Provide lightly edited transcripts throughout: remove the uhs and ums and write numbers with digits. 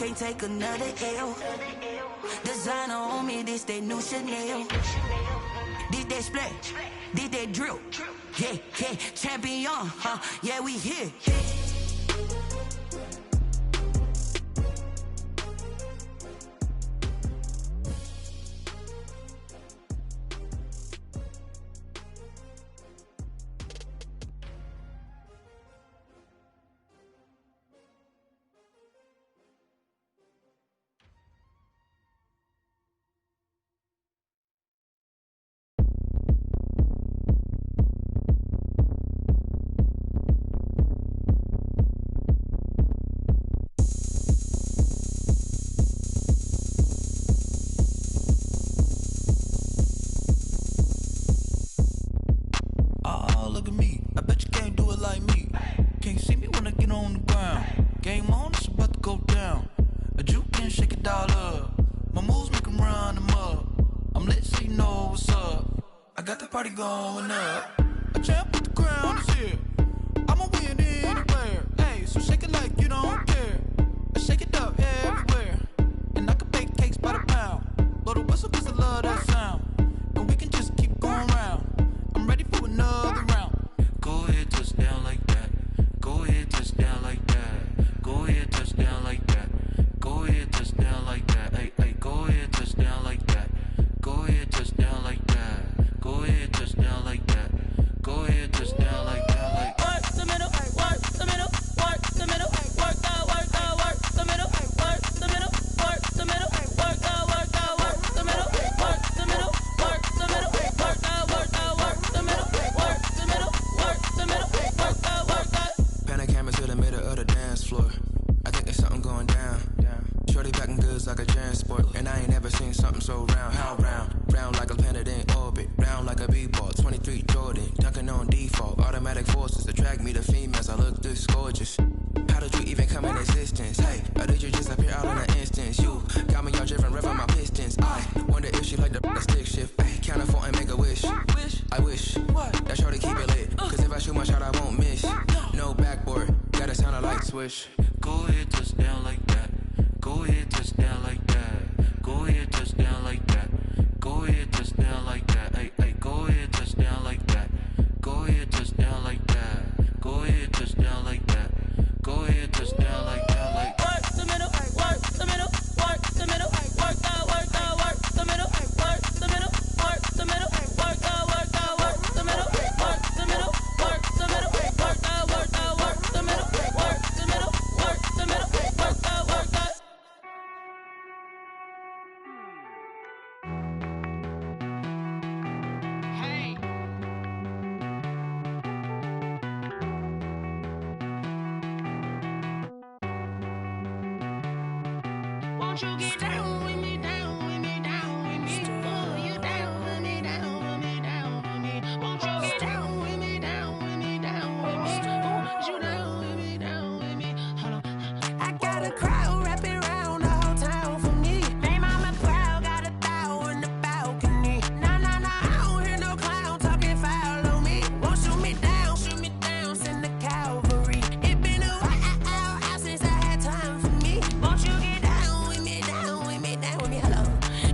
can't take another L. Designer on me, this they new Chanel. This they splash, this they drill. Yeah, yeah, champion, huh? Yeah, we here. Party going up. A champ with the crown is here. I'ma win anywhere. Hey, so shake it like you don't care. I shake it up everywhere. And I can bake cakes by the pound. Blow the whistle 'cause I love that sound. And we can just keep going round. I'm ready for another round. Go ahead, touch down like that. Go ahead, touch down like that. Go ahead, touch down like that. Go ahead, touch down like that. Hey, hey, go ahead, touch down like that. Go ahead, touch down like that. Go ahead, touch down like that. Go ahead, touch down like that. Like work the middle, work the middle, work the middle, work the middle, work the middle, work the middle, work the middle, work the middle, work the middle, work the middle, work the middle, work the middle, work the middle, work the. Pan a camera to the middle of the dance floor. I think there's something going down. Shorty packing goods like a transport, and I ain't never seen something so round. How round? Round like a planet in orbit, round like a b-ball. 23 Jordan, dunking on default. Automatic forces attract me to females. I look this gorgeous. How did you even come in existence? Hey, or did you just appear out in an instance? You got me all driven, revving my pistons. I wonder if she like the stick shift. Hey, count it 4 and make a wish. I wish that shorty keep it lit. 'Cause if I shoot my shot, I won't miss. No backboard, gotta sound a light switch. Go ahead, touch down like that. Go ahead, touch down like that. Go ahead, touch down like that. Go ahead, touch down like that. Hey, hey, go ahead, touch down like that. Go ahead, touch down like that. Go ahead, touch down like that. Go ahead, touch down like that. Like work the middle, work the middle, work the middle, work the middle, work the middle, work the middle, work the middle, work the middle, work the middle, work the middle, work the middle, work the middle, work the middle, work the middle, work the. Won't you get down with me, down with me, down with me? Oh, you down with me, down with me, down with me. Won't you get down with me, down with me, down with me? Oh, you down with me, down with me. Hold on. I got a crowd wrapping around the whole town for me. Hey, mama proud, got a thou in the balcony. Nah, nah, nah, I don't hear no clown talking foul on me. Won't shoot me down, send the cavalry. It been a while since I had time for me. Won't you get down with me, down with me, down with me? Hello.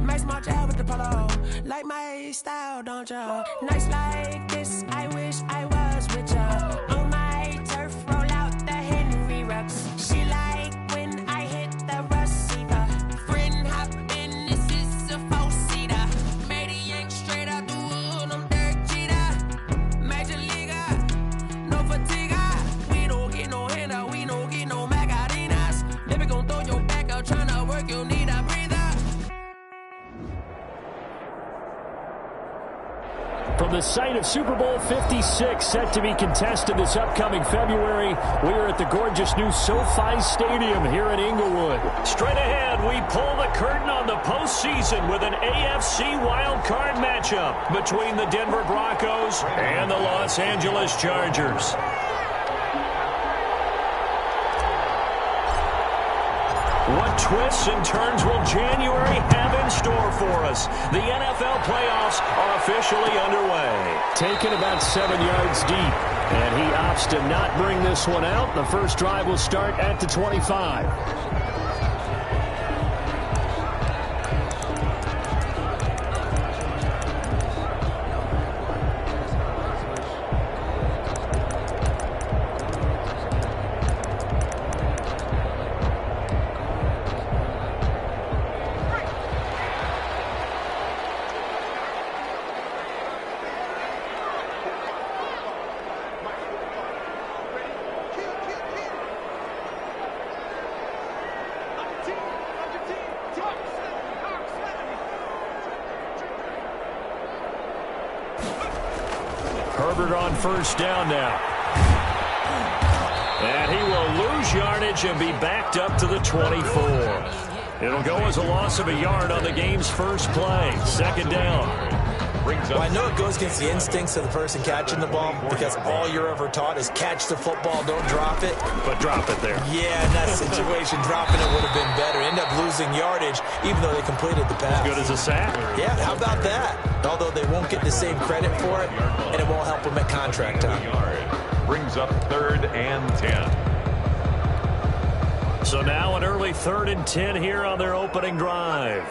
Nice march out with the polo. Like my style, don't y'all? Nice like this, I wish I was with y'all. On my turf, roll out the Henry Rux. She like when I hit the receiver. Friend hop in, this is a 4-seater. Made a yank straight out the wood, I'm dirt cheater. Major leaguer, no fatigue. We don't get no handout, we don't get no macarinas. Never gon' throw your back out, tryna work, you need a breather. From the site of Super Bowl 56, set to be contested this upcoming February, we are at the gorgeous new SoFi Stadium here in Inglewood. Straight ahead, we pull the curtain on the postseason with an AFC wildcard matchup between the Denver Broncos and the Los Angeles Chargers. What twists and turns will January have in store for us? The NFL playoffs are officially underway. Taken about 7 yards deep, and he opts to not bring this one out. The first drive will start at the 25. on first down now. And he will lose yardage and be backed up to the 24. It'll go as a loss of a yard on the game's first play. Second down. Well, I know it goes against the instincts of the person catching the ball because all you're ever taught is catch the football, don't drop it. But drop it there. Yeah, in that situation, dropping it would have been better. End up losing yardage, even though they completed the pass. As good as a sack? Yeah, how about that? Although they won't get the same credit for it, and it won't help them at contract time. Brings up 3rd and 10. So now an early 3rd and 10 here on their opening drive.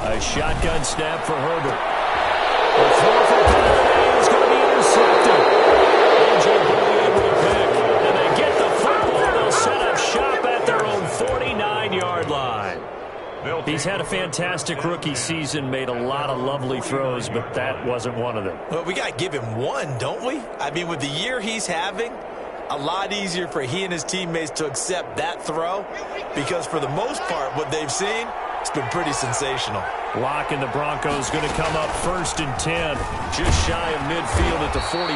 A shotgun snap for Herbert. The throw for Galladay is going to be intercepted. A.J. Bouye with a pick. And they get the football. They'll set up shop at their own 49-yard line. He's had a fantastic rookie season, made a lot of lovely throws, but that wasn't one of them. Well, we got to give him one, don't we? I mean, with the year he's having, a lot easier for he and his teammates to accept that throw because for the most part, what they've seen, it's been pretty sensational. Locke and the Broncos going to come up 1st and 10, just shy of midfield at the 49.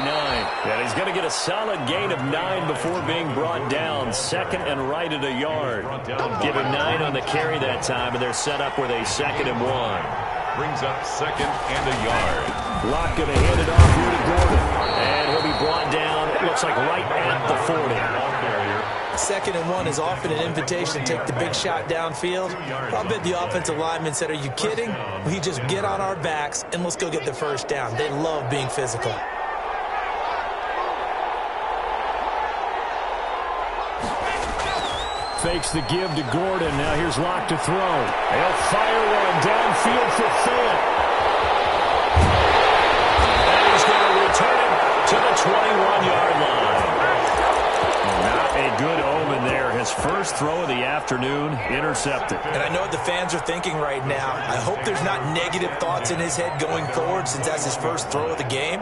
And he's going to get a solid gain of 9 before being brought down. 2nd and right at a yard. Give him 9 on the carry that time, and they're set up with a 2nd and 1. Brings up 2nd and a yard. Locke going to hand it off here to Gordon. And he'll be brought down, it looks like right at the 40. 2nd and 1 is often an invitation to take the big shot downfield. I'll bet the offensive lineman said, are you kidding? We just get on our backs and let's go get the first down. They love being physical. Fakes the give to Gordon. Now here's Locke to throw. They'll fire one downfield for Fant. And he's going to return it to the 21-yard line. Not a good omen there. His first throw of the afternoon, intercepted. And I know what the fans are thinking right now. I hope there's not negative thoughts in his head going forward since that's his first throw of the game.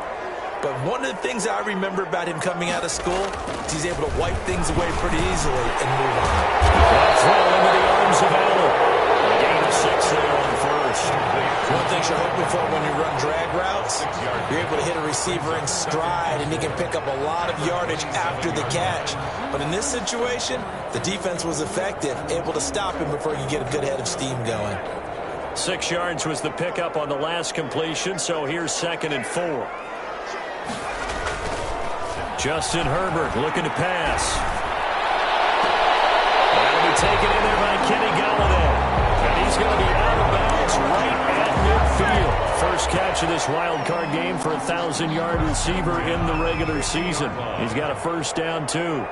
But one of the things I remember about him coming out of school is he's able to wipe things away pretty easily and move on. That throw into the arms of Allen. A gain of 6 there on first. One thing you're hoping for when you run drag routes, you're able to hit a receiver in stride and he can pick up a lot of yardage after the catch. But in this situation, the defense was effective, able to stop him before you get a good head of steam going. 6 yards was the pickup on the last completion, so here's 2nd and 4. Justin Herbert looking to pass. That'll be taken in there by Kenny Galladay. And he's going to be out of bounds right at midfield. First catch of this wild card game for a 1,000-yard receiver in the regular season. He's got a first down, too.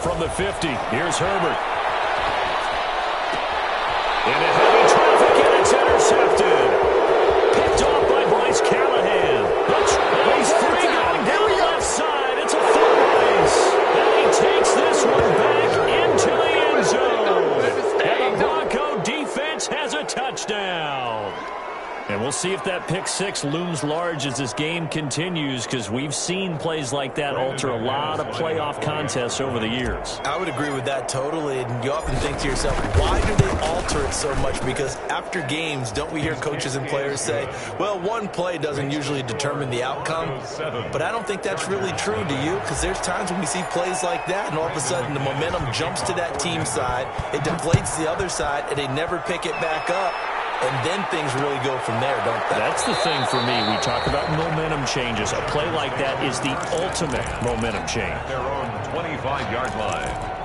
From the 50, here's Herbert. In a heavy traffic, and it's intercepted. Picked off by Bryce Callahan. He's free going down the left side. It's a full race. And he takes this one back into the end zone. And the Bronco defense has a touchdown. And we'll see if that pick 6 looms large as this game continues, because we've seen plays like that alter a lot of playoff contests over the years. I would agree with that totally, and you often think to yourself, why do they alter it so much? Because after games, don't we hear coaches and players say, well, one play doesn't usually determine the outcome? But I don't think that's really true, do you? Because there's times when we see plays like that, and all of a sudden the momentum jumps to that team side, it deflates the other side, and they never pick it back up. And then things really go from there, don't they? That's the thing for me. We talk about momentum changes. A play like that is the ultimate momentum change. Their own 25-yard line.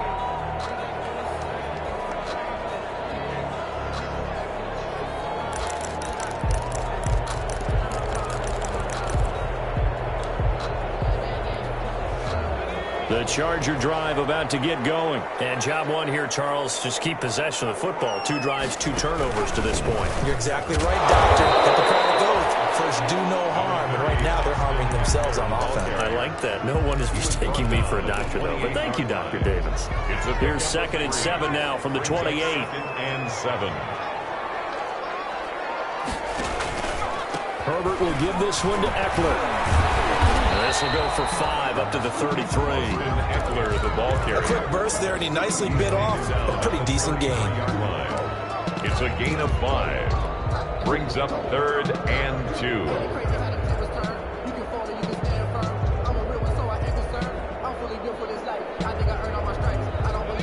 The Charger drive about to get going. And job one here, Charles, just keep possession of the football. 2 drives, 2 turnovers to this point. You're exactly right, Doctor. Let the call go. First, do no harm. And right now, they're harming themselves on offense. I like that. No one is mistaking me for a doctor, though. But thank you, Dr. Davis. Here's 2nd and 7 now from the 28. 2nd and 7. Herbert will give this one to Eckler. This will go for 5 up to the 33. Eckler, the ball carrier. A quick burst there, and he nicely bit off a pretty decent gain. It's a gain of 5. Brings up 3rd and 2.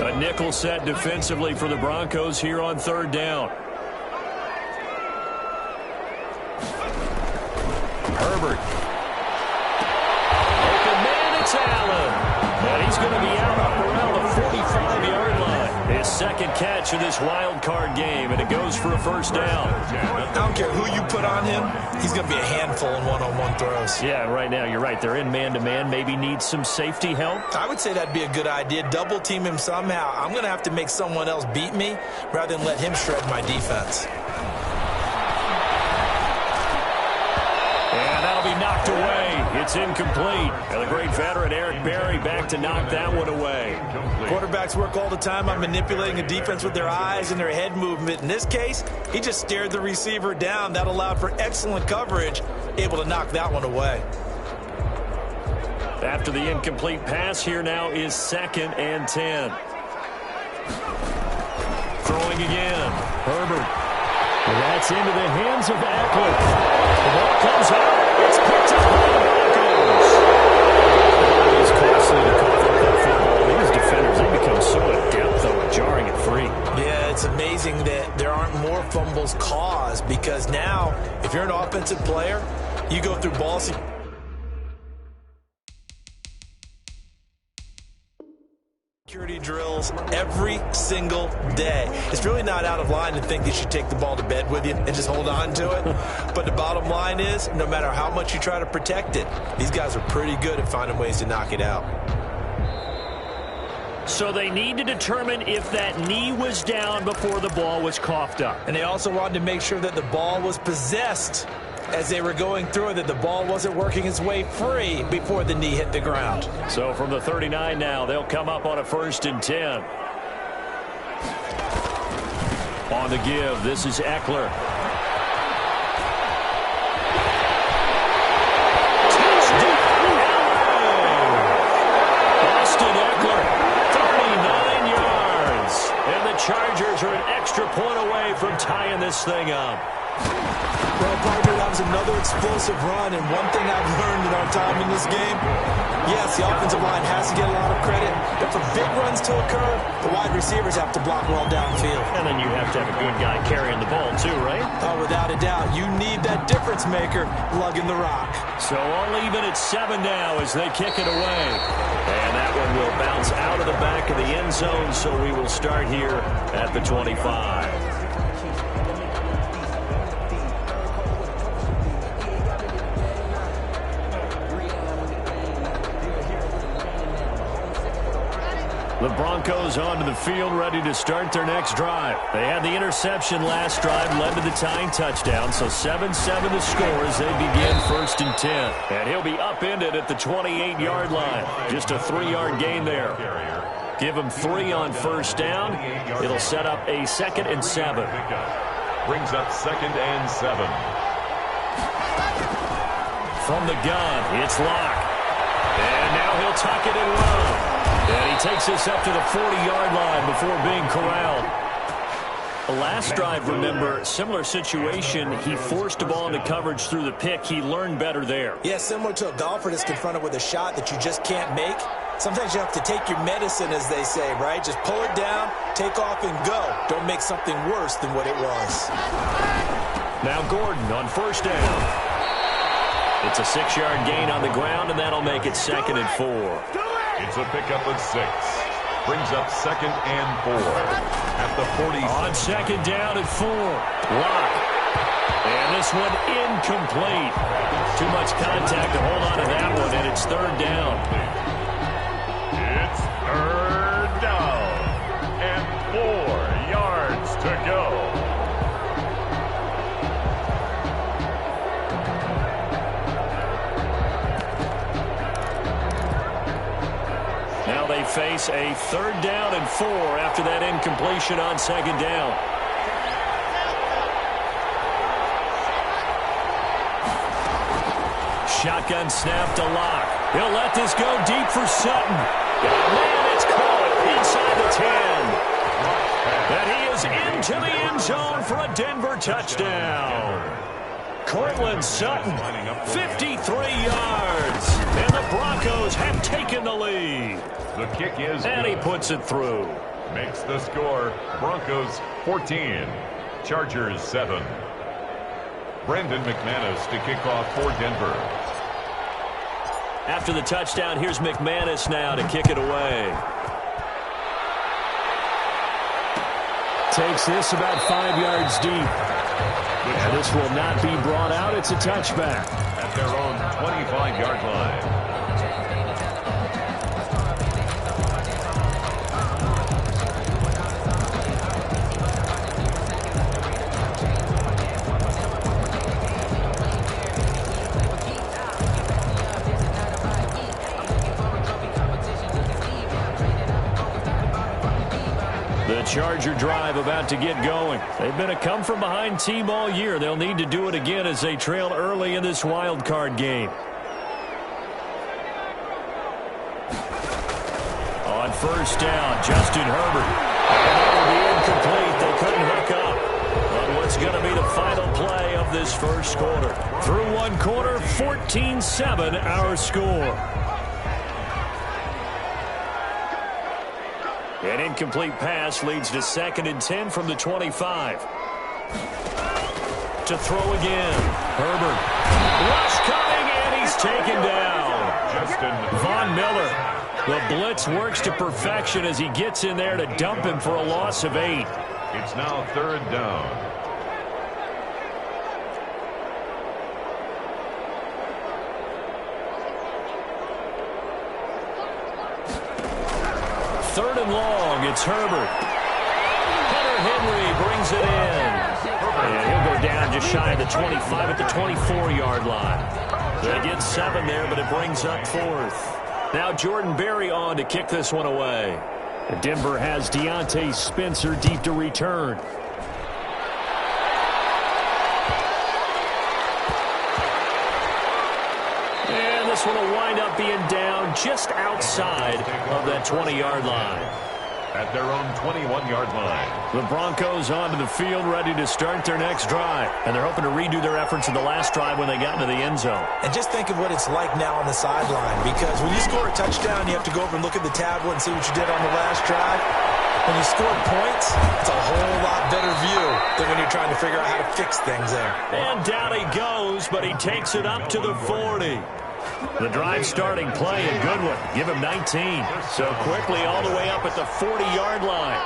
A nickel set defensively for the Broncos here on 3rd down. Herbert. Open man, it's Allen. And he's going to be out up around the 45-yard line. His second catch of this wild card game, and it goes for a 1st down. I don't care who you put on him, he's going to be a handful in one-on-one throws. Yeah, right now you're right. They're in man-to-man. Maybe needs some safety help. I would say that'd be a good idea. Double team him somehow. I'm going to have to make someone else beat me rather than let him shred my defense. And that'll be knocked away. It's incomplete. And the great veteran Eric Berry back to knock that one away. Quarterbacks work all the time on manipulating a defense with their eyes and their head movement. In this case, he just stared the receiver down. That allowed for excellent coverage, able to knock that one away. After the incomplete pass, here now is 2nd and 10. Throwing again. Herbert. That's into the hands of Eckler. The ball comes out. It's picked up by the Broncos. It's costly to cough up that football. These defenders, they become so adept, though, at jarring it free. Yeah, it's amazing that there aren't more fumbles caused, because now, if you're an offensive player, you go through ball security drills every single day. It's really not out of line to think you should take the ball to bed with you and just hold on to it. But the bottom line is, no matter how much you try to protect it, these guys are pretty good at finding ways to knock it out. So they need to determine if that knee was down before the ball was coughed up. And they also wanted to make sure that the ball was possessed as they were going through it, that the ball wasn't working its way free before the knee hit the ground. So from the 39 now, they'll come up on a 1st and 10. On the give, this is Eckler. Touchdown, Austin Eckler, 39 yards. And the Chargers are an extra point away from tying this thing up. Well, partner, that was another explosive run, and one thing I've learned in our time in this game, yes, the offensive line has to get a lot of credit, but for big runs to occur, the wide receivers have to block well downfield. And then you have to have a good guy carrying the ball too, right? Oh, without a doubt. You need that difference maker lugging the rock. So all even at 7 now as they kick it away. And that one will bounce out of the back of the end zone, so we will start here at the 25. The Broncos onto the field, ready to start their next drive. They had the interception last drive, led to the tying touchdown, so 7-7 the score as they begin 1st and 10. And he'll be upended at the 28-yard line. Just a 3-yard gain there. Give him 3 on 1st down. It'll set up a 2nd and 7. Brings up 2nd and 7. From the gun, it's Locke. And now he'll tuck it and run. And he takes this up to the 40-yard line before being corralled. The last drive, remember, similar situation. He forced a ball into coverage through the pick. He learned better there. Yeah, similar to a golfer that's confronted with a shot that you just can't make. Sometimes you have to take your medicine, as they say, right? Just pull it down, take off, and go. Don't make something worse than what it was. Now Gordon on 1st down. It's a 6-yard gain on the ground, and that'll make it 2nd and 4. It's a pickup of 6. Brings up 2nd and 4 at the 40. On 2nd down and 4. Locke. And this one incomplete. Too much contact to hold on to that one, and it's 3rd down. It's 3rd down and 4 yards to go. Now they face a 3rd down and 4 after that incompletion on 2nd down. shotgun snap to Locke. He'll let this go deep for Sutton. And man, it's caught inside the 10. And he is into the end zone for a Denver touchdown. Cortland Sutton, 53 yards. And the Broncos have taken the lead. The kick is and he puts it through. Makes the score Broncos 14, Chargers 7. Brandon McManus to kick off for Denver. After the touchdown, here's McManus now to kick it away. Takes this about 5 yards deep. And this will not be brought out. It's a touchback. At their own 25-yard line. The Charger drive about to get going. They've been a come-from-behind team all year. They'll need to do it again as they trail early in this wild card game. On first down, Justin Herbert. And that'll be incomplete. They couldn't hook up on what's going to be the final play of this first quarter. Through one quarter, 14-7 our score. An incomplete pass leads to 2nd and 10 from the 25. To throw again. Herbert. Rush coming, and he's taken down. Von Miller. The blitz works to perfection as he gets in there to dump him for a loss of 8. It's now 3rd down. Third and long, it's Herbert. Hunter Henry brings it in. And he'll go down just shy of the 25 at the 24-yard line. They get 7 there, but it brings up 4th. Now Jordan Berry on to kick this one away. And Denver has Deontay Spencer deep to return. And this one will wind up being down just outside of that 20-yard line. At their own 21-yard line. The Broncos onto the field ready to start their next drive. And they're hoping to redo their efforts in the last drive when they got into the end zone. And just think of what it's like now on the sideline, because when you score a touchdown, you have to go over and look at the tablet and see what you did on the last drive. When you score points, it's a whole lot better view than when you're trying to figure out how to fix things there. And down he goes, but he takes it up to the 40. The drive starting play, a good one. Give him 19. So quickly all the way up at the 40-yard line.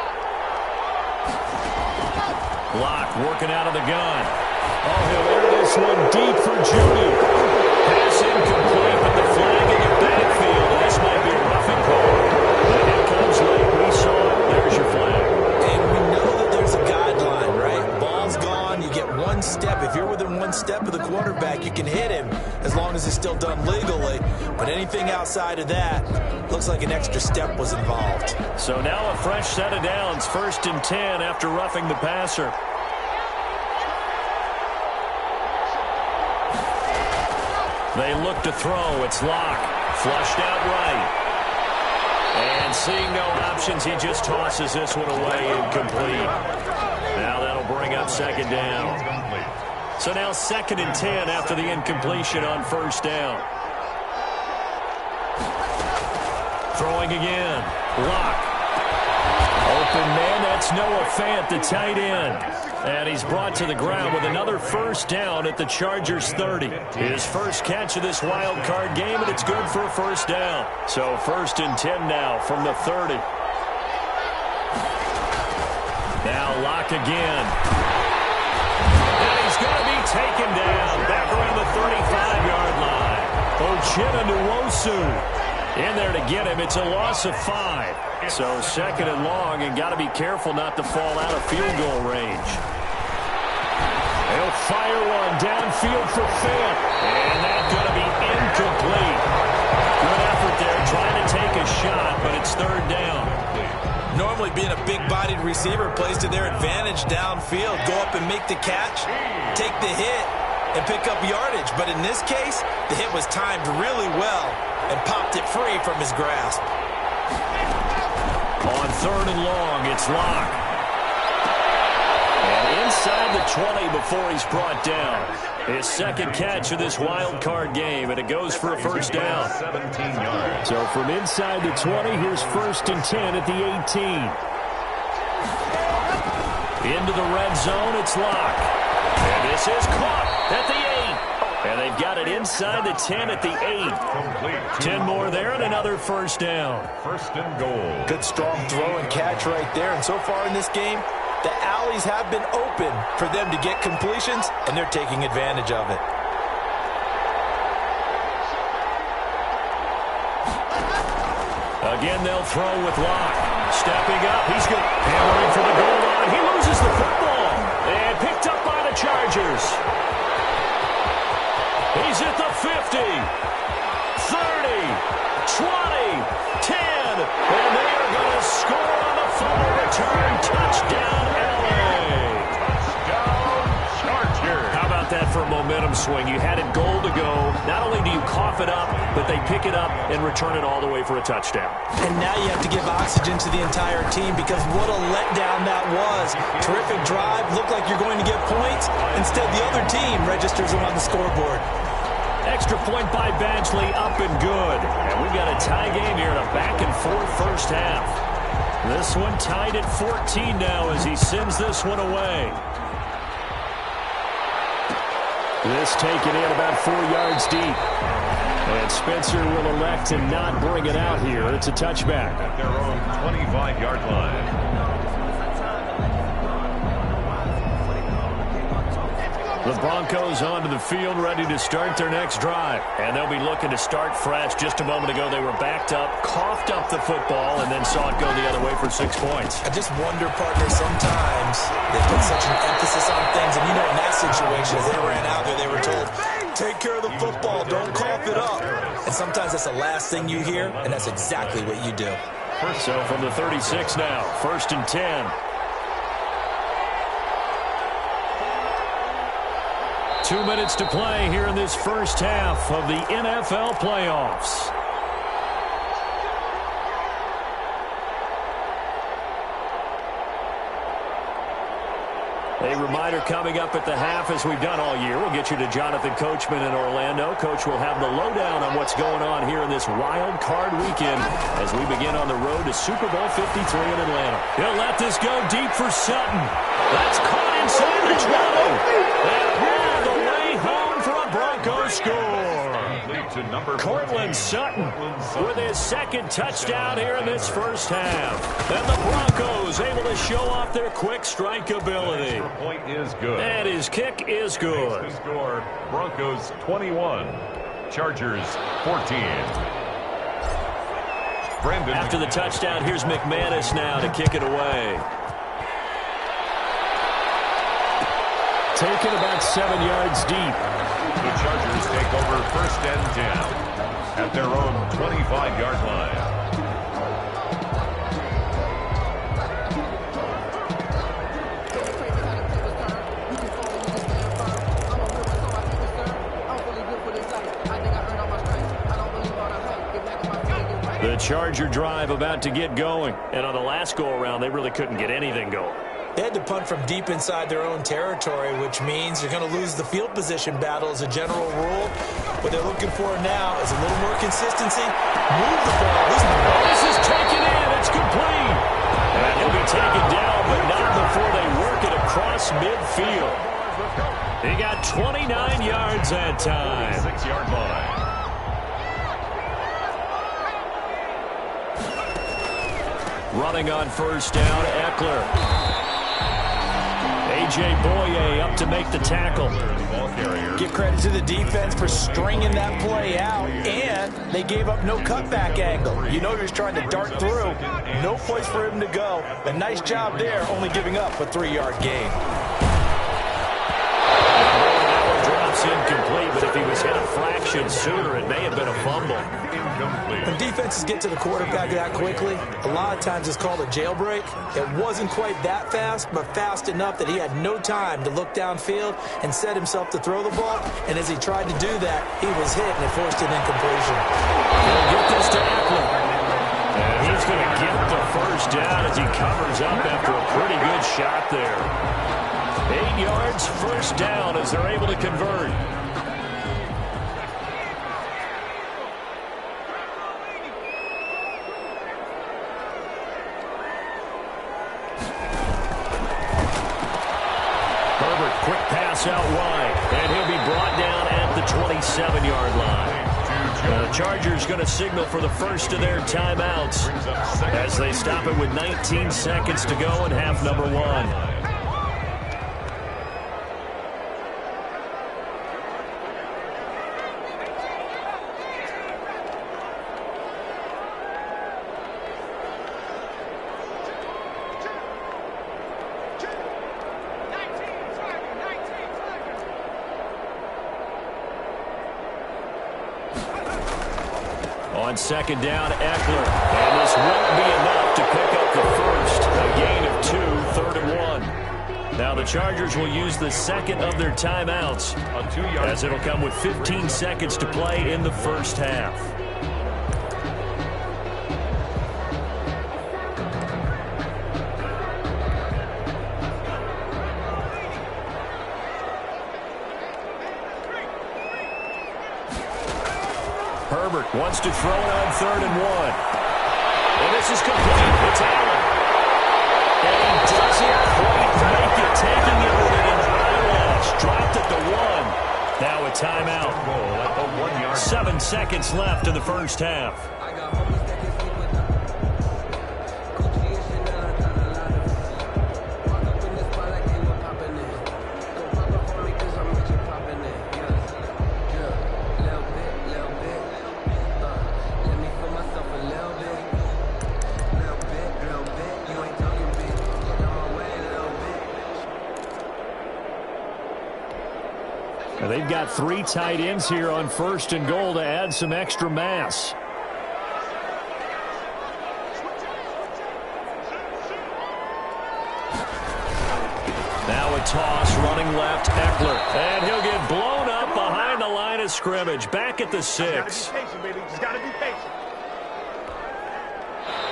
Locke working out of the gun. Oh, he'll air this one deep for Judy. Pass incomplete, but the flag in the backfield. This might be a roughing call. But it comes late. We saw it. There's your flag. And we know that there's a guideline, right? Ball's gone. You get one step. If you're within one step of the quarterback, you can hit him as long as it's still done legally. But anything outside of that, looks like an extra step was involved. So now a fresh set of downs. 1st and 10 after roughing the passer. They look to throw. It's Locke. Flushed out right. And seeing no options, he just tosses this one away incomplete. Now that'll bring up 2nd down. So now 2nd and 10 after the incompletion on 1st down. Throwing again. Locke. Open man, that's Noah Fant, the tight end. And he's brought to the ground with another 1st down at the Chargers 30. His first catch of this wild card game, and it's good for a 1st down. So 1st and 10 now from the 30. Now Locke again. And he's going to be taken down back around the 35-yard line. Ochena Nwosu in there to get him. It's a loss of 5. So 2nd and long, and got to be careful not to fall out of field goal range. He'll fire one downfield for Fant. And that's going to be incomplete. Good effort there trying to take a shot, but it's 3rd down. Normally being a big-bodied receiver plays to their advantage downfield. Go up and make the catch, take the hit, and pick up yardage. But in this case, the hit was timed really well and popped it free from his grasp. On 3rd and long, it's Locke. And inside the 20 before he's brought down. His second catch of this wild card game, and it goes for a first down. 17 yards. So from inside the 20, here's 1st and 10 at the 18. Into the red zone, it's Locke. And this is caught at the 8. And they've got it inside the 10 at the 8. 10 more there and another first down. 1st and goal. Good strong throw and catch right there. And so far in this game, the alleys have been open for them to get completions, and they're taking advantage of it. Again, they'll throw with Locke. Stepping up, he's good. Hammering for the goal line. He loses the football. And picked up by the Chargers. He's at the 50, 30, 20, 10. And they are going to score on the fumble return. Touchdown, LA. Touchdown, Chargers. How about that for a momentum swing? You had it goal to go. Not only do you cough it up, but they pick it up and return it all the way for a touchdown. And now you have to give oxygen to the entire team because what a letdown that was. Terrific drive. Looked like you're going to get points. Instead, the other team registers them on the scoreboard. Extra point by Badgley, up and good. And we've got a tie game here in a back-and-forth first half. This one tied at 14 now as he sends this one away. This taken in about 4 yards deep. And Spencer will elect to not bring it out here. It's a touchback. At their own 25-yard line. The Broncos onto the field, ready to start their next drive. And they'll be looking to start fresh. Just a moment ago, they were backed up, coughed up the football, and then saw it go the other way for 6 points. I just wonder, partner, sometimes they put such an emphasis on things. And, you know, in that situation, as they ran out there, they were told, take care of the football, don't cough it up. And sometimes that's the last thing you hear, and that's exactly what you do. So from the 36 now, 1st and 10. 2 minutes to play here in this first half of the NFL playoffs. A reminder coming up at the half, as we've done all year. We'll get you to Jonathan Coachman in Orlando. Coach will have the lowdown on what's going on here in this wild card weekend as we begin on the road to Super Bowl 53 in Atlanta. He'll let this go deep for Sutton. That's caught inside the 20. And all the way home for a Broncos score. Cortland Sutton with his second touchdown here in this first half. And the Broncos able to show off their quick strike ability. Extra point is good. And his kick is good. Makes the score, Broncos 21, Chargers 14. After the touchdown, here's McManus now to kick it away. Taken about 7 yards deep. The Chargers take over 1st and 10 at their own 25-yard line. The Charger drive about to get going. And on the last go-around, they really couldn't get anything going. They had to punt from deep inside their own territory, which means they're going to lose the field position battle as a general rule. What they're looking for now is a little more consistency. Move the ball. This is taken in. It's complete. And he'll be taken down, but not before they work it across midfield. He got 29 yards that time. 6-yard line. Running on first down, Eckler. A.J. Boye up to make the tackle. Give credit to the defense for stringing that play out, and they gave up no cutback angle. You know he was trying to dart through. No place for him to go. A nice job there, only giving up a 3-yard gain. Drops incomplete, but if he was was hit a fraction sooner, it may have been a fumble. When defenses get to the quarterback that quickly, a lot of times it's called a jailbreak. It wasn't quite that fast, but fast enough that he had no time to look downfield and set himself to throw the ball. And as he tried to do that, he was hit and it forced an incompletion. He'll get this to Eckler. And he's going to get the first down as he covers up after a pretty good shot there. 8 yards, first down as they're able to convert. Herbert, quick pass out wide, and he'll be brought down at the 27-yard line. The Chargers going to signal for the first of their timeouts as they stop it with 19 seconds to go in half number 1. On second down, Eckler. And this won't be enough to pick up the first. A gain of 2, 3rd and 1. Now the Chargers will use the second of their timeouts as it'll come with 15 seconds to play in the first half. Herbert wants to throw it on 3rd and 1. And this is complete. It's Allen. And he doesn't quite make it, taking it with an eyelash. Dropped at the 1. Now a timeout. 7 seconds left in the first half. They've got 3 tight ends here on 1st and goal to add some extra mass. Now a toss, running left, Eckler. And he'll get blown up behind the line of scrimmage. Back at the 6.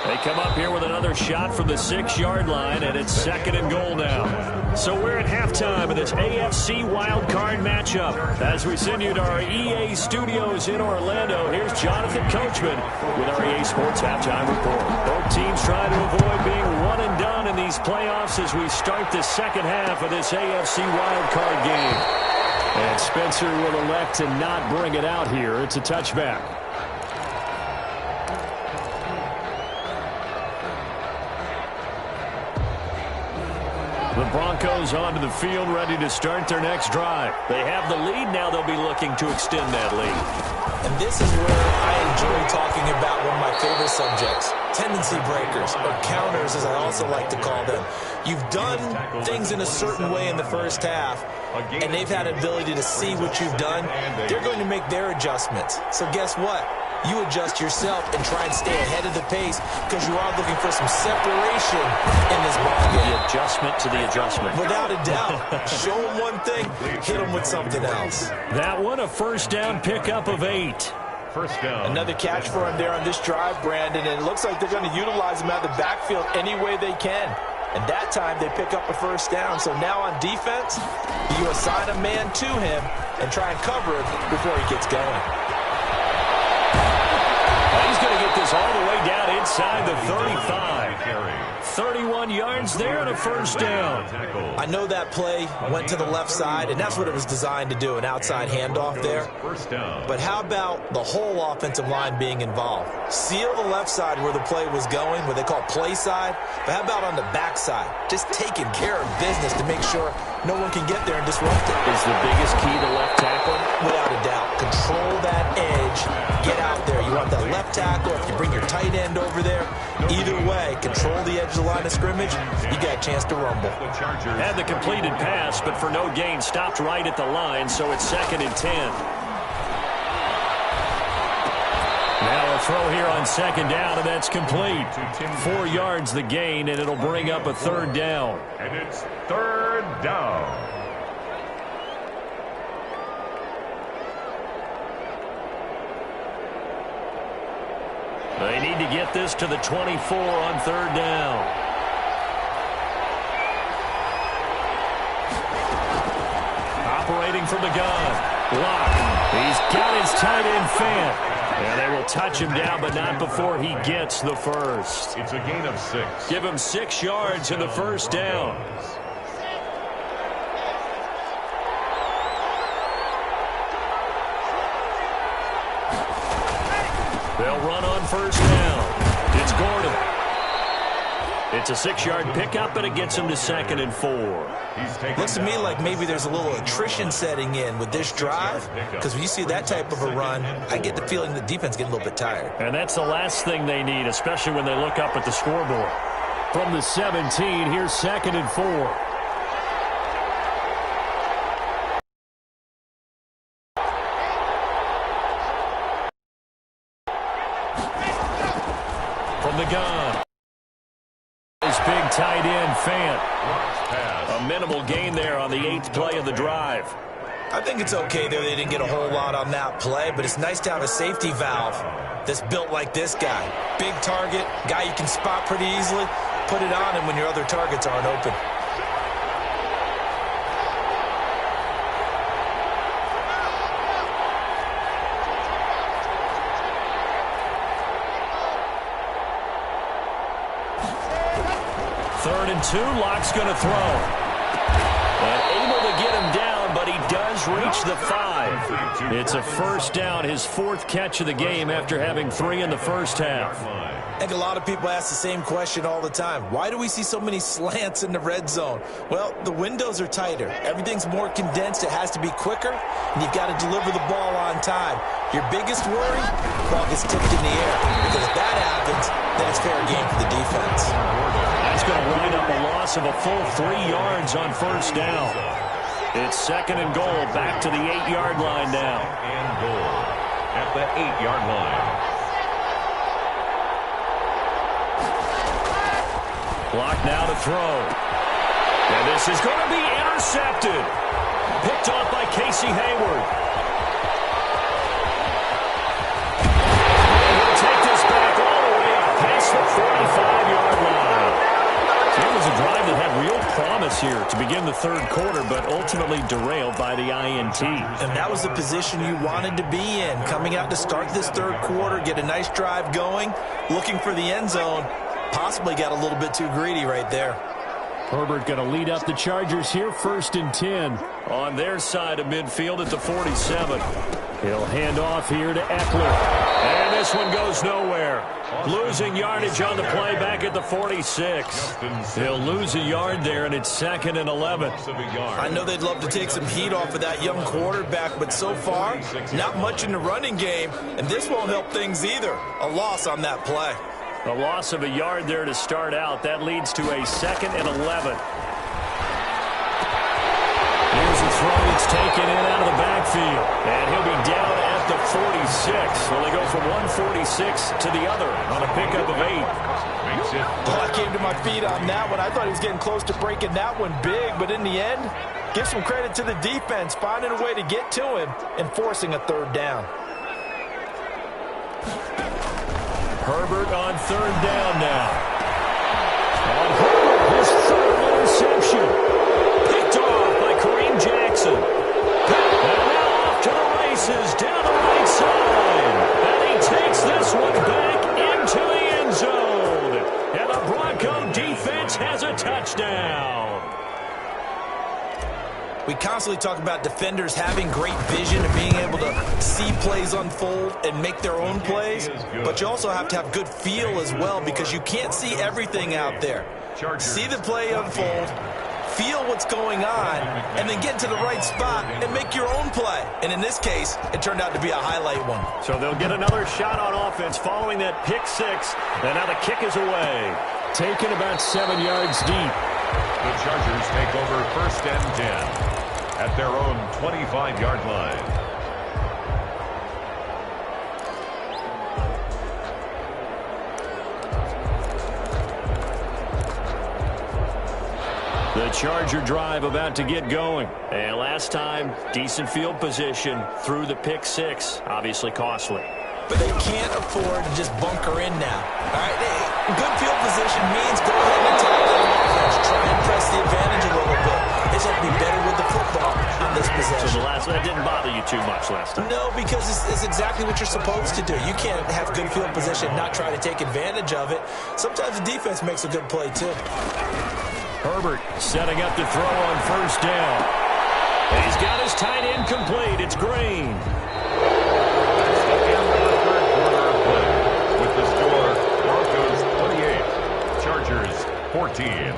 They come up here with another shot from the 6-yard line, and it's 2nd and goal now. So we're at halftime of this AFC wildcard matchup. As we send you to our EA studios in Orlando, here's Jonathan Coachman with our EA Sports Halftime Report. Both teams trying to avoid being one and done in these playoffs as we start the second half of this AFC wildcard game. And Spencer will elect to not bring it out here. It's a touchback. The Broncos onto the field, ready to start their next drive. They have the lead. Now they'll be looking to extend that lead. And this is where I enjoy talking about one of my favorite subjects, tendency breakers, or counters as I also like to call them. You've done things in a certain way in the first half, and they've had an ability to see what you've done. They're going to make their adjustments. So guess what? You adjust yourself and try and stay ahead of the pace because you are looking for some separation in this ballgame. The adjustment to the adjustment. Without a doubt. Show them one thing, hit them with something else. That one, a first down pickup of 8. First down. Another catch for him there on this drive, Brandon, and it looks like they're going to utilize him out of the backfield any way they can. And that time they pick up a first down. So now on defense, you assign a man to him and try and cover it before he gets going. He's going to get this all the way down inside the 35. 31 yards there and a first down. I know that play went to the left side, and that's what it was designed to do, an outside handoff there. But how about the whole offensive line being involved? Seal the left side where the play was going, what they call play side. But how about on the back side? Just taking care of business to make sure no one can get there and disrupt it. Is the biggest key to left tackle? Without a doubt. Control that edge. Get out there. You want that left tackle. If you bring your tight end over there, either way, control the edge of the line of scrimmage, you got a chance to rumble. Had the completed pass, but for no gain, stopped right at the line, so it's 2nd and 10. throw here on second down, and that's complete. 4 yards the gain, and it'll bring up a third down. And it's third down. They need to get this to the 24 on third down. Operating from the gun. Block. He's got his tight end Fant. And they will touch him down, but not before he gets the first. It's a gain of 6. Give him 6 yards in the first down. They'll run on first down. It's Gordon. It's a 6-yard pickup, and it gets him to 2nd and 4. Looks to me like maybe there's a little attrition setting in with this drive, because when you see that type of a run, I get the feeling the defense getting a little bit tired. And that's the last thing they need, especially when they look up at the scoreboard. From the 17, here's 2nd and 4. From the gun. His big tight end, Fant. A minimal gain there on the 8th play of the drive. I think it's okay there. They didn't get a whole lot on that play, but it's nice to have a safety valve that's built like this guy. Big target, guy you can spot pretty easily. Put it on him when your other targets aren't open. Third and 2, Locke's going to throw. Able to get him down, but he does reach the 5. It's a first down, his 4th catch of the game after having 3 in the first half. I think a lot of people ask the same question all the time. Why do we see so many slants in the red zone? Well, the windows are tighter. Everything's more condensed. It has to be quicker, and you've got to deliver the ball on time. Your biggest worry, the ball gets tipped in the air. Because if that happens, then it's fair game for the defense. That's going to wind up a loss of a full 3 yards on first down. It's 2nd and goal, back to the 8-yard line now. And goal at the 8-yard line. Clock now to throw. And this is going to be intercepted. Picked off by Casey Hayward. He'll take this back all the way up past the 45-yard line. It was a drive that had real promise here to begin the third quarter, but ultimately derailed by the INT. And that was the position you wanted to be in. Coming out to start this third quarter, get a nice drive going, looking for the end zone. Possibly got a little bit too greedy right there. Herbert going to lead up the Chargers here, 1st and 10 on their side of midfield at the 47. He'll hand off here to Eckler. And this one goes nowhere. Losing yardage on the play back at the 46. He'll lose a yard there, and it's 2nd and 11. I know they'd love to take some heat off of that young quarterback, but so far, not much in the running game, and this won't help things either. A loss on that play. A loss of a yard there to start out. That leads to a 2nd and 11. Here's a throw that's taken in out of the backfield. And he'll be down at the 46. Well, they go from 146 to the other on a pickup of 8. Well, I came to my feet on that one. I thought he was getting close to breaking that one big, but in the end, give some credit to the defense, finding a way to get to him and forcing a third down. Herbert on third down now. On Herbert, his 3rd interception. Picked off by Kareem Jackson. And now off to the races down the right side. And he takes this one back into the end zone. And the Bronco defense has a touchdown. We constantly talk about defenders having great vision and being able to see plays unfold and make their own plays, but you also have to have good feel as well because you can't see everything out there. See the play unfold, feel what's going on, and then get to the right spot and make your own play. And in this case, it turned out to be a highlight one. So they'll get another shot on offense following that pick 6, and now the kick is away. Taken about 7 yards deep. The Chargers take over 1st and 10 at their own 25-yard line. The Charger drive about to get going. And last time, decent field position through the pick six. Obviously costly. But they can't afford to just bunker in now. All right, good field position means go ahead and attack the offense. Try and press the advantage a little bit. They just have to be better with the football on this possession. So that didn't bother you too much last time? No, because it's exactly what you're supposed to do. You can't have good field position and not try to take advantage of it. Sometimes the defense makes a good play, too. Herbert setting up to throw on first down. And he's got his tight end complete. It's Green. With the score, Broncos 28, Chargers 14.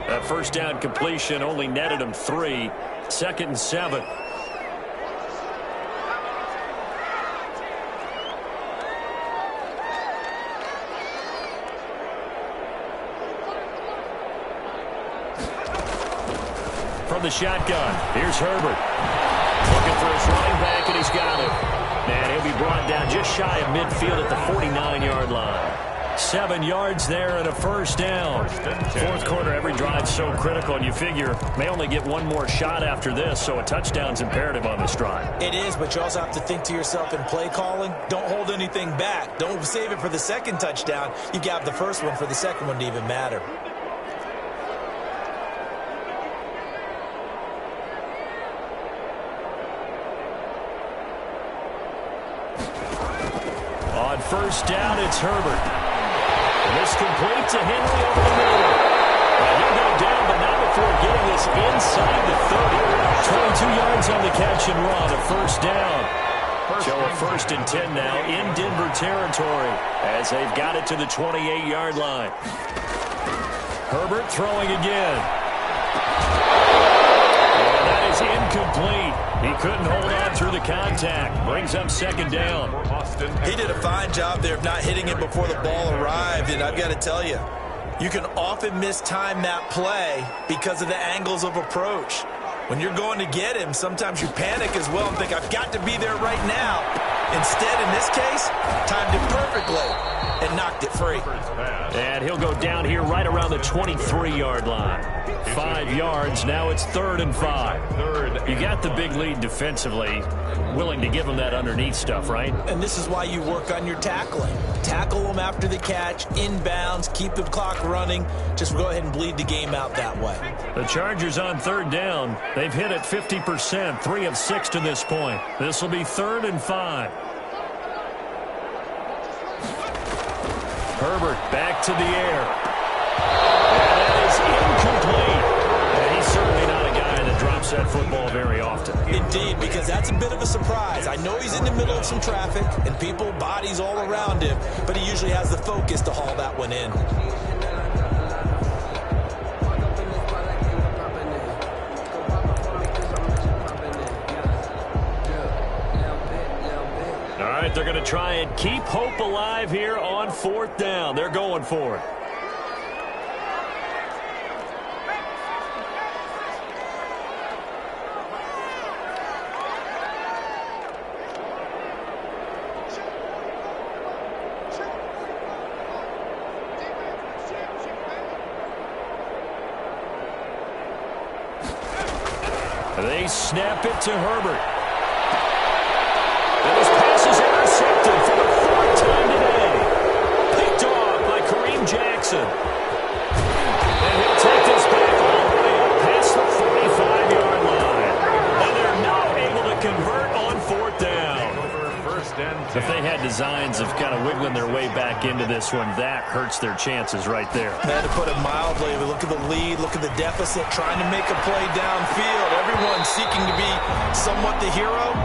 That first down completion only netted him 3. 2nd and 7. From the shotgun, here's Herbert. Looking for his running back, and he's got it. And he'll be brought down just shy of midfield at the 49-yard line. 7 yards there and a first down. Fourth quarter, every drive's so critical, and you figure may only get one more shot after this, so a touchdown's imperative on this drive. It is, but you also have to think to yourself in play calling, don't hold anything back. Don't save it for the second touchdown. You got the first one for the second one to even matter. On first down, it's Herbert. And this complete to Henry over the middle. And he'll go down, but not before getting this inside the 30. 22 yards on the catch and run, a first down. So a 1st and 10 now in Denver territory as they've got it to the 28-yard line. Herbert throwing again. And that is incomplete. He couldn't hold on through the contact. Brings up 2nd down. He did a fine job there of not hitting him before the ball arrived, and I've got to tell you, you can often mistime that play because of the angles of approach. When you're going to get him, sometimes you panic as well and think, I've got to be there right now. Instead, in this case, timed it perfectly and knocked it free. And he'll go down here right around the 23-yard line. 5 yards, now it's 3rd and 5. You got the big lead defensively, willing to give him that underneath stuff, right? And this is why you work on your tackling. Tackle them after the catch, inbounds, keep the clock running. Just go ahead and bleed the game out that way. The Chargers on 3rd down. They've hit it 50%, 3 of 6 to this point. This will be 3rd and 5. Herbert back to the air. And that is incomplete. And he's certainly not a guy that drops that football very often. Indeed, because that's a bit of a surprise. I know he's in the middle of some traffic and people, bodies all around him, but he usually has the focus to haul that one in. All right, they're going to try and keep hope alive here on 4th down. They're going for it. They snap it to Herbert. And his pass is intercepted for the 4th time today. Picked off by Kareem Jackson. And he'll take this back all the way up past the 45-yard line. And they're now able to convert on 4th down. If they had designs of kind of wiggling their way back into this one, that hurts their chances right there. Man, to put it mildly, look at the lead, look at the deficit, trying to make a play downfield. Everyone seeking to be somewhat the hero.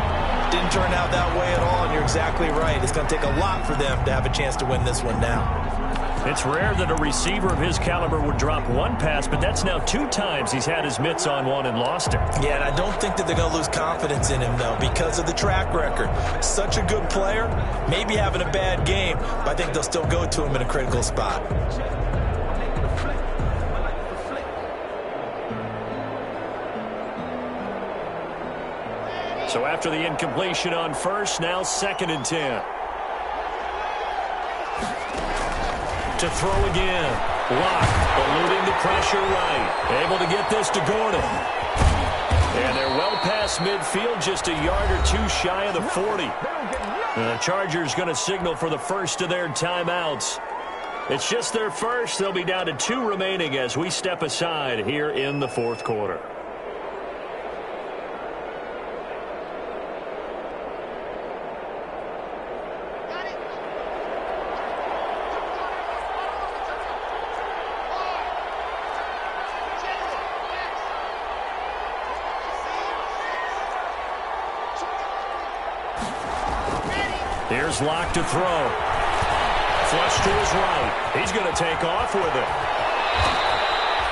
Didn't turn out that way at all, and you're exactly right. It's going to take a lot for them to have a chance to win this one now. It's rare that a receiver of his caliber would drop one pass, but that's now 2 times he's had his mitts on one and lost it. Yeah, and I don't think that they're going to lose confidence in him, though, because of the track record. Such a good player, maybe having a bad game, but I think they'll still go to him in a critical spot. So after the incompletion on first, now 2nd and 10. to throw again. Lock, eluding the pressure right. Able to get this to Gordon. And they're well past midfield, just a yard or two shy of the 40. The Chargers going to signal for the first of their timeouts. It's just their first. They'll be down to 2 remaining as we step aside here in the fourth quarter. Here's Locke to throw. Flush to his right. He's going to take off with it.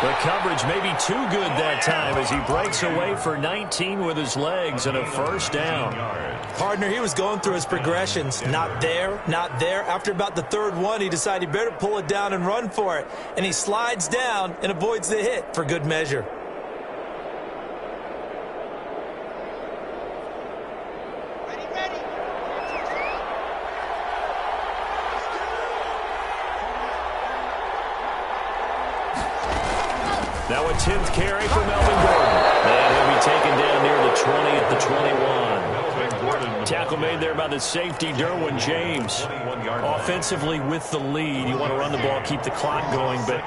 The coverage may be too good that time as he breaks away for 19 with his legs and a first down. Partner, he was going through his progressions. Not there, not there. After about the third one, he decided he better pull it down and run for it. And he slides down and avoids the hit for good measure. Now a 10th carry for Melvin Gordon. And he'll be taken down near the 20 at the 21. Tackle made there by the safety, Derwin James. Offensively with the lead, you want to run the ball, keep the clock going, but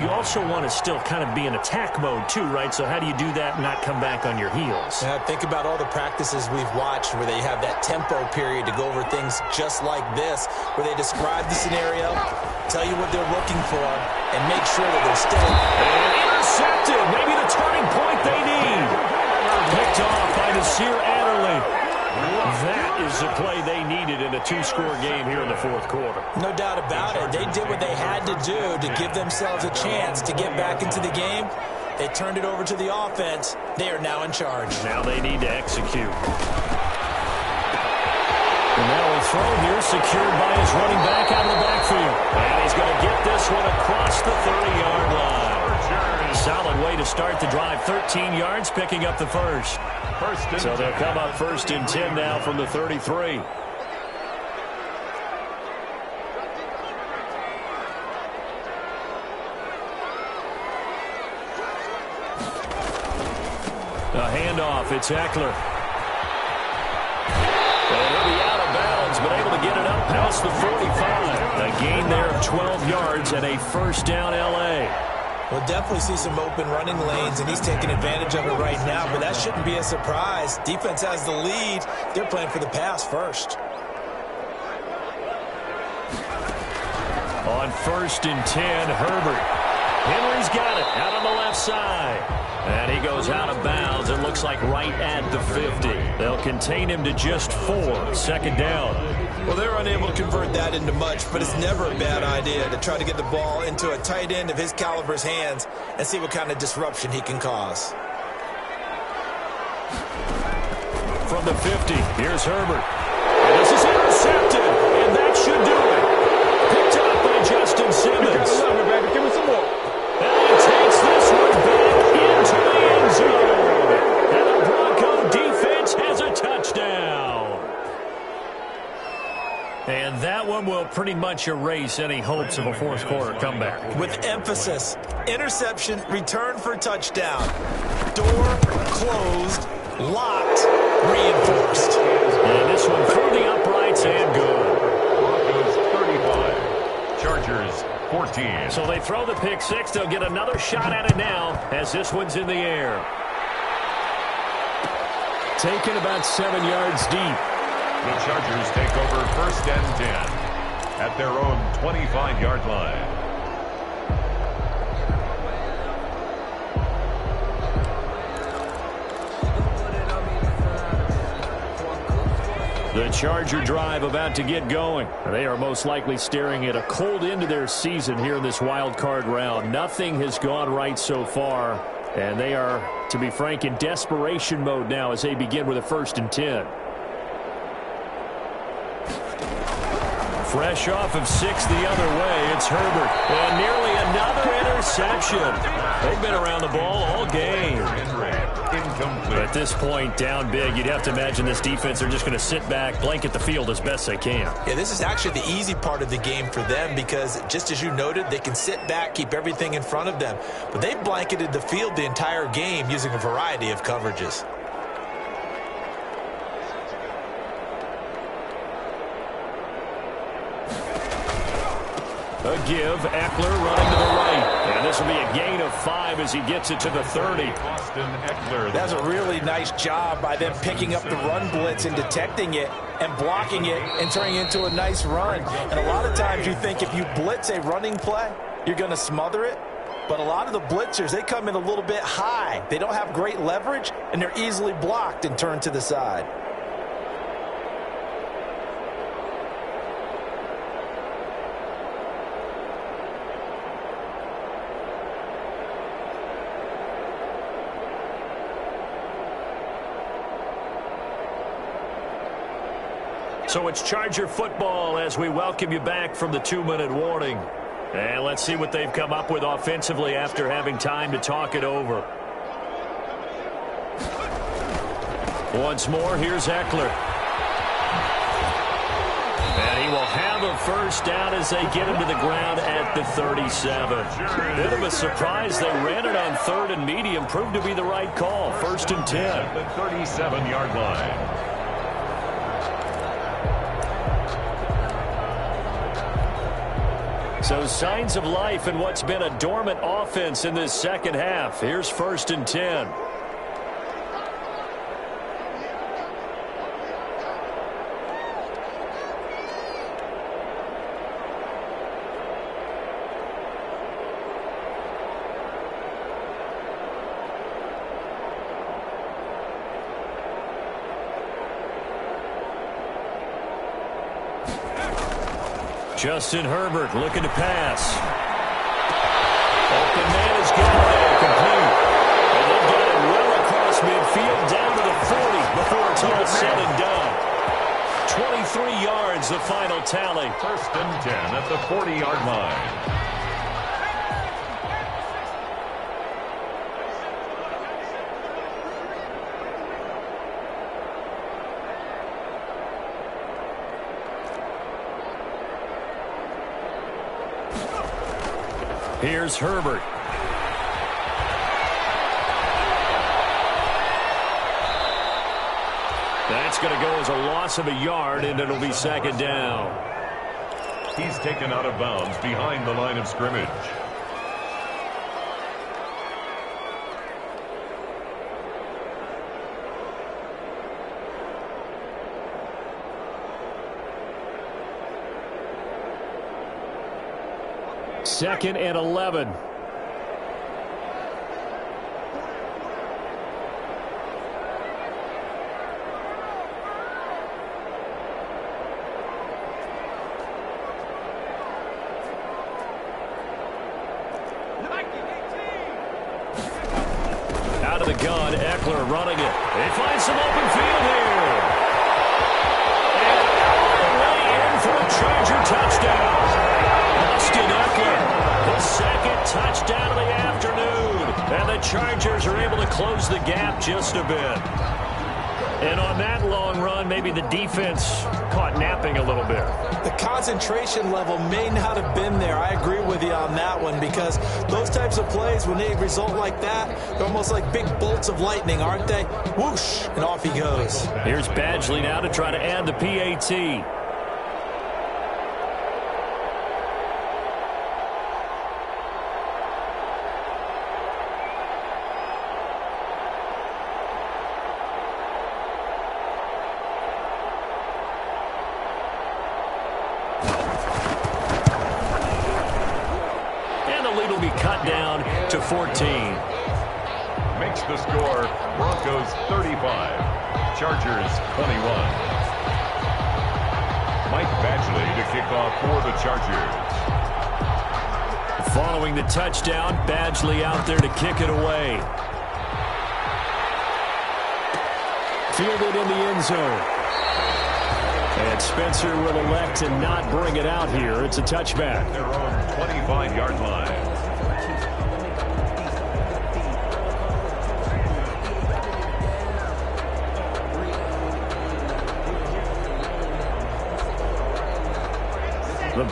you also want to still kind of be in attack mode too, right? So how do you do that and not come back on your heels? Yeah, think about all the practices we've watched where they have that tempo period to go over things just like this, where they describe the scenario, tell you what they're looking for, and make sure that they're still... Intercepted, maybe the turning point they need. Picked off by Nasir Adderley. That is the play they needed in a 2-score game here in the fourth quarter. No doubt about it. They did what they had to do to give themselves a chance to get back into the game. They turned it over to the offense. They are now in charge. Now they need to execute. And now a throw here secured by his running back out of the backfield. And he's going to get this one across the 30-yard line. Solid way to start the drive. 13 yards, picking up the first. So they'll come up 1st and 10 now from the 33. A handoff, it's Eckler. And he'll be out of bounds, but able to get it up past the 45. A gain there of 12 yards and a first down L.A. We'll definitely see some open running lanes, and he's taking advantage of it right now, but that shouldn't be a surprise. Defense has the lead. They're playing for the pass first. On 1st and 10, Herbert. Henry's got it out on the left side. And he goes out of bounds and looks like right at the 50. They'll contain him to just 4. 2nd down. Well, they're unable to convert that into much, but it's never a bad idea to try to get the ball into a tight end of his caliber's hands and see what kind of disruption he can cause. From the 50, here's Herbert. And this is intercepted, and that should do it. Picked up by Justin Simmons. Give me some more. And he takes this one back into the end zone. And the Bronco defense has a touchdown. And that one will pretty much erase any hopes of a fourth quarter comeback. With emphasis, interception, return for touchdown. Door closed, locked, reinforced. And this one through the uprights and good. Broncos 35, Chargers 14. So they throw the pick six. They'll get another shot at it now as this one's in the air. Taken about 7 yards deep. The Chargers take over 1st and 10 at their own 25-yard line. The Charger drive about to get going. They are most likely staring at a cold end to their season here in this wild card round. Nothing has gone right so far, and they are, to be frank, in desperation mode now as they begin with a 1st and 10. Fresh off of 6 the other way, it's Herbert. And nearly another interception. They've been around the ball all game. Incomplete. At this point, down big, you'd have to imagine this defense are just going to sit back, blanket the field as best they can. Yeah, this is actually the easy part of the game for them because, just as you noted, they can sit back, keep everything in front of them. But they blanketed the field the entire game using a variety of coverages. A give, Eckler running to the right. And this will be a gain of 5 as he gets it to the 30. Austin Eckler. That's a really nice job by them picking up the run blitz and detecting it and blocking it and turning it into a nice run. And a lot of times you think if you blitz a running play, you're going to smother it. But a lot of the blitzers, they come in a little bit high. They don't have great leverage, and they're easily blocked and turned to the side. So it's Charger football as we welcome you back from the 2-minute warning. And let's see what they've come up with offensively after having time to talk it over. Once more, here's Eckler. And he will have a first down as they get him to the ground at the 37. Bit of a surprise. They ran it on 3rd and medium. Proved to be the right call. 1st and 10. At the 37-yard line. So signs of life in what's been a dormant offense in this second half. Here's 1st and 10. Justin Herbert looking to pass. Open man is good. Complete. And they've got it well across midfield down to the 40 before it's all said and done. 23 yards, the final tally. 1st and 10 at the 40-yard line. Here's Herbert. That's going to go as a loss of a yard, and it'll be 2nd down. He's taken out of bounds behind the line of scrimmage. Second and 11. Out of the gun, Eckler running it. He finds some open field here. And all the way in for a Charger touchdown. Austin Eckler, his 2nd touchdown of the afternoon. And the Chargers are able to close the gap just a bit. And on that long run, maybe the defense caught napping a little bit. The concentration level may not have been there. I agree with you on that one because those types of plays, when they result like that, they're almost like big bolts of lightning, aren't they? Whoosh, and off he goes. Here's Badgley now to try to add the PAT. Cut down to 14. Makes the score Broncos 35, Chargers 21. Mike Badgley to kick off for the Chargers. Following the touchdown, Badgley out there to kick it away. Fielded in the end zone. And Spencer will elect to not bring it out here. It's a touchback. Their own 25-yard line.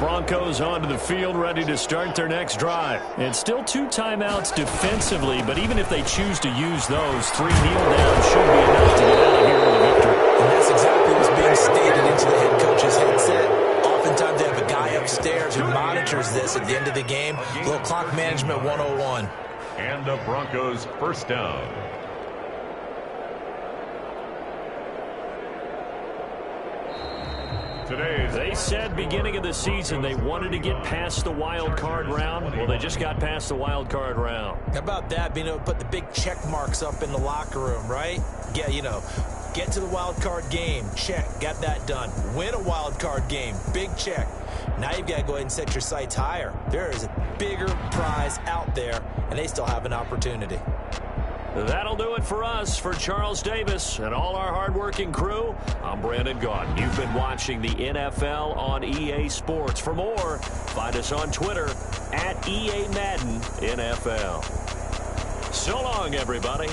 Broncos onto the field, ready to start their next drive. It's still 2 timeouts defensively, but even if they choose to use those, 3 kneel downs should be enough to get out of here with a victory. And that's exactly what's being stated into the head coach's headset. Oftentimes they have a guy upstairs who monitors this at the end of the game. A little clock management 101. And the Broncos first down. They said beginning of the season they wanted to get past the wild card round. Well, they just got past the wild card round. How about that, being able to put the big check marks up in the locker room, right? Get to the wild card game, check, got that done. Win a wild card game, big check. Now you've got to go ahead and set your sights higher. There is a bigger prize out there, and they still have an opportunity. That'll do it for us. For Charles Davis and all our hardworking crew, I'm Brandon Gaudin. You've been watching the NFL on EA Sports. For more, find us on Twitter @EA Madden NFL. So long, everybody.